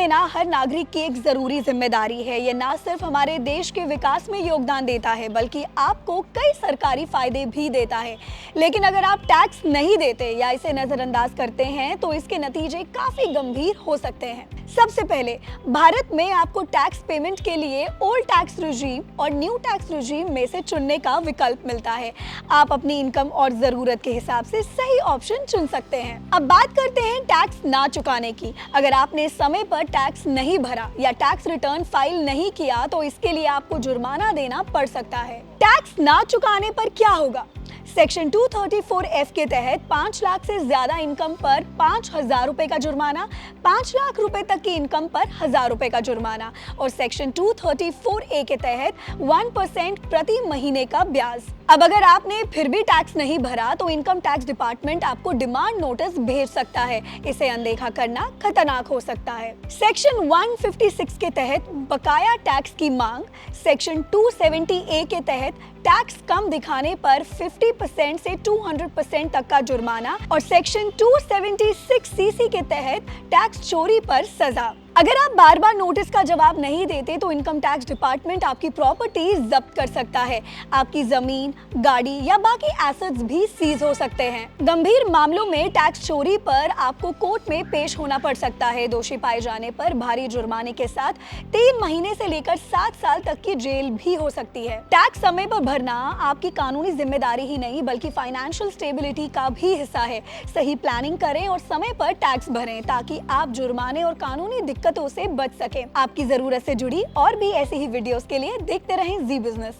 देना हर नागरिक की एक जरूरी जिम्मेदारी है। ये ना सिर्फ हमारे देश के विकास में योगदान देता है बल्कि आपको कई सरकारी फायदे भी देता है। लेकिन अगर आप टैक्स नहीं देते या इसे नजरअंदाज करते हैं तो इसके नतीजे काफी गंभीर हो सकते हैं। सबसे पहले, भारत में आपको टैक्स पेमेंट के लिए ओल्ड टैक्स रिजीम और न्यू टैक्स रिजीम में से चुनने का विकल्प मिलता है। आप अपनी इनकम और जरूरत के हिसाब से सही ऑप्शन चुन सकते हैं। अब बात करते हैं टैक्स ना चुकाने की। अगर आपने समय पर टैक्स नहीं भरा या टैक्स रिटर्न फाइल नहीं किया तो इसके लिए आपको जुर्माना देना पड़ सकता है। टैक्स ना चुकाने पर क्या होगा? सेक्शन 234F के तहत 5 लाख से ज्यादा इनकम पर 5,000 रुपए का जुर्माना, 5 लाख रुपए तक की इनकम पर 1,000 रुपए का जुर्माना और सेक्शन 234A के तहत 1% प्रति महीने का ब्याज। अब अगर आपने फिर भी टैक्स नहीं भरा तो इनकम टैक्स डिपार्टमेंट आपको डिमांड नोटिस भेज सकता है। इसे अनदेखा करना खतरनाक हो सकता है। सेक्शन 156 के तहत बकाया टैक्स की मांग, सेक्शन 270A के तहत टैक्स कम दिखाने पर 50% से 200% तक का जुर्माना और सेक्शन 276CC के तहत टैक्स चोरी पर सजा। अगर आप बार बार नोटिस का जवाब नहीं देते तो इनकम टैक्स डिपार्टमेंट आपकी प्रॉपर्टी जब्त कर सकता है। आपकी जमीन, गाड़ी या बाकी एसेट्स भी सीज हो सकते हैं। गंभीर मामलों में टैक्स चोरी पर आपको कोर्ट में पेश होना पड़ सकता है। दोषी पाए जाने पर भारी जुर्माने के साथ 3 महीने से लेकर 7 साल तक की जेल भी हो सकती है। टैक्स समय पर भरना आपकी कानूनी जिम्मेदारी ही नहीं बल्कि फाइनेंशियल स्टेबिलिटी का भी हिस्सा है। सही प्लानिंग करें और समय पर टैक्स भरें ताकि आप जुर्माने और कानूनी दिक्कतों से बच सकें। आपकी जरूरत से जुड़ी और भी ऐसी ही वीडियोस के लिए देखते रहें जी बिजनेस।